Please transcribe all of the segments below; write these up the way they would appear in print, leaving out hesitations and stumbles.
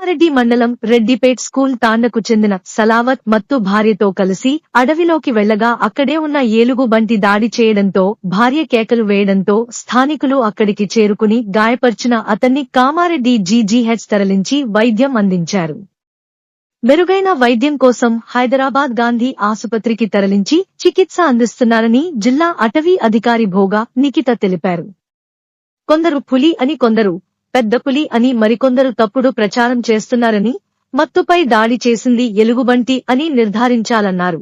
కామారెడ్డి మండలం రెడ్డిపేట్ స్కూల్ తాండకు చెందిన సలావత్ మత్తు భార్యతో కలిసి అడవిలోకి వెళ్లగా అక్కడే ఉన్న ఏలుగుబంటి దాడి చేయడంతో భార్య కేకలు వేయడంతో స్థానికులు అక్కడికి చేరుకుని గాయపర్చిన అతన్ని కామారెడ్డి జీజీహెచ్ తరలించి వైద్యం అందించారు. మెరుగైన వైద్యం కోసం హైదరాబాద్ గాంధీ ఆసుపత్రికి తరలించి చికిత్స అందిస్తున్నారని జిల్లా అటవీ అధికారి భోగా నిఖిత తెలిపారు. కొందరు పులి అని, కొందరు పెద్ద పులి అని, మరికొందరు తప్పుడు ప్రచారం చేస్తున్నారని, మత్తుపై దాడి చేసింది ఎలుగుబంటి అని నిర్ధారించాలన్నారు.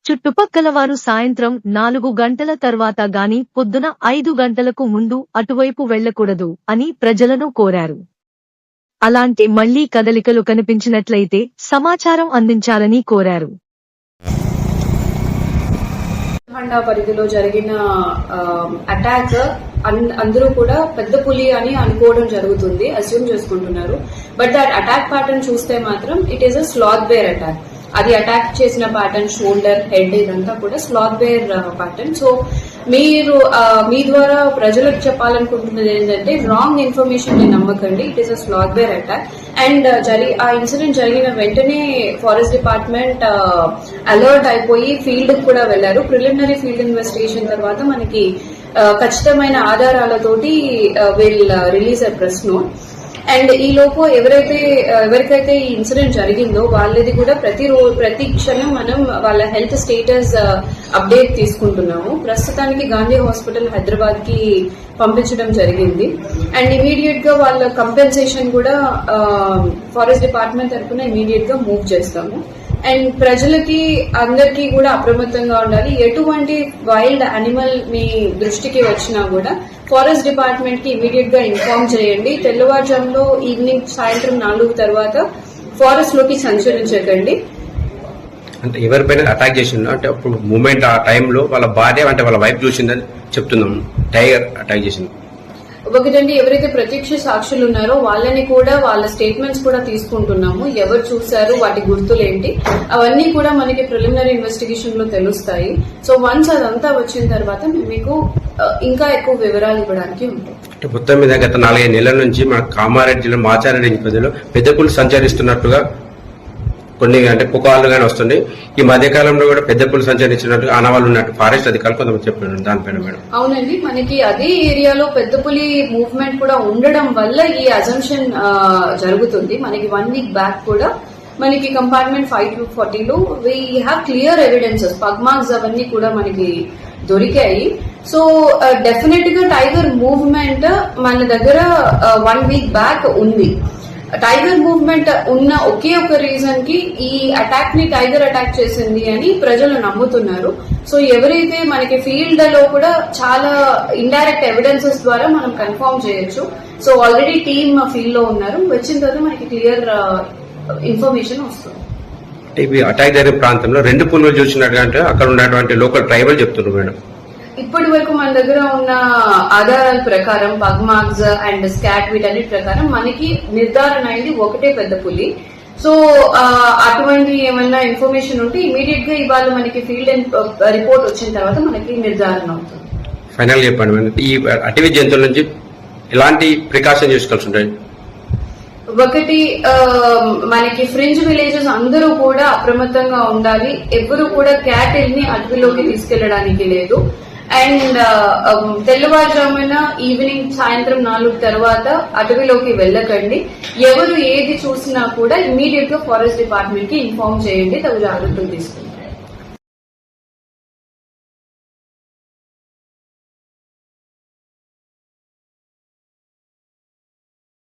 చుట్టుపక్కలవారు సాయంత్రం 4 గంటల తర్వాత గాని పొద్దున 5 గంటలకు ముందు అటువైపు వెళ్లకూడదు అని ప్రజలను కోరారు. అలాంటి మళ్లీ కదలికలు కనిపించినట్లయితే సమాచారం అందించాలని కోరారు. పరిధిలో జరిగిన అటాక్ అందరూ కూడా పెద్ద పులి అని అనుకోవడం జరుగుతుంది, అస్యూమ్ చేసుకుంటున్నారు. బట్ దట్ అటాక్ ప్యాటర్న్ చూస్తే మాత్రం it is a sloth bear attack. అది అటాక్ చేసిన ప్యాటర్న్ షోల్డర్, హెడ్ ఇదంతా కూడా స్లాత్ బేర్ ప్యాటర్న్. సో మీరు మీ ద్వారా ప్రజలకు చెప్పాలనుకుంటున్నది ఏంటంటే, రాంగ్ ఇన్ఫర్మేషన్ ని నమ్మకండి. It is a sloth bear attack. And ఆ ఇన్సిడెంట్ జరిగిన వెంటనే ఫారెస్ట్ డిపార్ట్మెంట్ అలర్ట్ అయిపోయి ఫీల్డ్ కూడా వెళ్లారు. ప్రిలిమినరీ ఫీల్డ్ ఇన్వెస్టిగేషన్ తర్వాత మనకి ఖచ్చితమైన ఆధారాలతోటి will release a press note. And ఈ లోపు ఎవరికైతే ఈ ఇన్సిడెంట్ జరిగిందో వాళ్ళది కూడా ప్రతి క్షణం మనం వాళ్ళ హెల్త్ స్టేటస్ అప్డేట్ తీసుకుంటున్నాము. ప్రస్తుతానికి గాంధీ హాస్పిటల్ హైదరాబాద్ కి పంపించడం జరిగింది. అండ్ ఇమీడియట్ గా వాళ్ళ కంపెన్సేషన్ కూడా ఫారెస్ట్ డిపార్ట్మెంట్ తరఫున ఇమీడియట్ గా మూవ్ చేస్తాము. అండ్ ప్రజలకి అందరికీ కూడా అప్రమత్తంగా ఉండాలి. ఎటువంటి వైల్డ్ యానిమల్ మీ దృష్టికి వచ్చినా కూడా ఫారెస్ట్ డిపార్ట్మెంట్ కి ఇమీడియట్ గా ఇన్ఫార్మ్ చేయండి. తెల్లవారుజాములో సాయంత్రం 4 తర్వాత ఫారెస్ట్ లోకి సంచరించకండి. అంటే ఎవరిపైన అటాక్ చేసిందో అంటే అప్పుడు మూమెంట్ ఆ టైంలో వాళ్ళ భార్య అంటే వాళ్ళ వైఫ్ చూసిందని చెప్తున్నాం. టైగర్ అటాక్ చేసింది. ఒకటండి, ఎవరైతే ప్రత్యక్ష సాక్షులు ఉన్నారో వాళ్ళని కూడా వాళ్ళ స్టేట్మెంట్స్ కూడా తీసుకుంటున్నాము. ఎవరు చూశారు, వాటి గుర్తులేంటి, అవన్నీ కూడా మనకి ప్రిలిమినరీ ఇన్వెస్టిగేషన్ లో తెలుస్తాయి. సో వన్స్ అదంతా వచ్చిన తర్వాత మీకు ఇంకా ఎక్కువ వివరాలు ఇవ్వడానికి ఉంటాయి. మొత్తం మీద గత 4-5 నెలల నుంచి మన కామారెడ్డి జిల్లా మాచారెడ్డి ప్రజలు పెద్ద పులి సంచరిస్తున్నట్టుగా కొన్ని అంటే పుకార్లు గానీ వస్తుంది. ఈ మధ్యకాలంలో కూడా పెద్ద పులి సంచరించినట్టు ఆనవాళ్ళు ఉన్నట్టు ఫారెస్ట్ అధికారులు కొంతమంది చెప్పారు. దానిపైన మేడం? అవునండి, మనకి అదే ఏరియాలో పెద్ద పులి మూవ్మెంట్ కూడా ఉండడం వల్ల ఈ అజంప్షన్ జరుగుతుంది. మనకి 1 వీక్ బ్యాక్ కూడా మనకి కంపార్ట్మెంట్ 540లో we have clear evidences, pug marks అవన్నీ కూడా మనకి దొరికాయి. సో డెఫినెట్ గా టైగర్ మూవ్మెంట్ మన దగ్గర 1 వీక్ బ్యాక్ ఉంది. టైగర్ మూవ్మెంట్ ఉన్న ఒకే ఒక రీజన్ కి ఈ అటాక్ ని టైగర్ అటాక్ చేసింది అని ప్రజలు నమ్ముతున్నారు. సో ఎవరైతే మనకి ఫీల్డ్ లో కూడా చాలా ఇండైరెక్ట్ ఎవిడెన్సెస్ ద్వారా మనం కన్ఫర్మ్ చేయొచ్చు. సో ఆల్రెడీ టీమ్ ఫీల్డ్ లో ఉన్నారు. వచ్చిన తర్వాత మనకి క్లియర్ ఇన్ఫర్మేషన్ వస్తుంది. ఇవి అటాక్ జరిగిన ప్రాంతంలో 2 పులులు చూసినట్టు అక్కడ ఉన్నటువంటి లోకల్ ట్రైబల్ చెప్తున్నారు మేడం. ఇప్పటి వరకు మన దగ్గర ఉన్న ఆధారాల ప్రకారం పగ్ మార్క్స్ అండ్ స్కాట్ వీటన్నిటి ప్రకారం మనకి నిర్ధారణ అయింది ఒకటే పెద్ద పులి. సో అటువంటి ఏమైనా ఇన్ఫర్మేషన్ ఉంటే ఇమీడియట్ గా ఇవాళ మనకి ఫీల్డ్ రిపోర్ట్ వచ్చిన తర్వాత మనకి నిర్ధారణ అవుతుంది. ఫైనల్ చెప్పండి, ఈ అటవీ జంతువుల నుంచి ఎలాంటి ప్రికాషన్ చేసుకోవాల్సి ఉంటాయి? ఒకటి, మనకి ఫ్రింజ్ విలేజెస్ అందరూ కూడా అప్రమత్తంగా ఉండాలి. ఎవరు కూడా క్యాటిల్ ని అడవిలోకి తీసుకెళ్లడానికి లేదు. అండ్ తెల్లవారుజామున సాయంత్రం 4 తర్వాత అటవీలోకి వెళ్ళకండి. ఎవరు ఏది చూసినా కూడా ఇమీడియట్ గా ఫారెస్ట్ డిపార్ట్మెంట్ కి ఇన్ఫార్మ్ చేయండి, తగు జాగ్రత్తలు తీసుకుంటారు.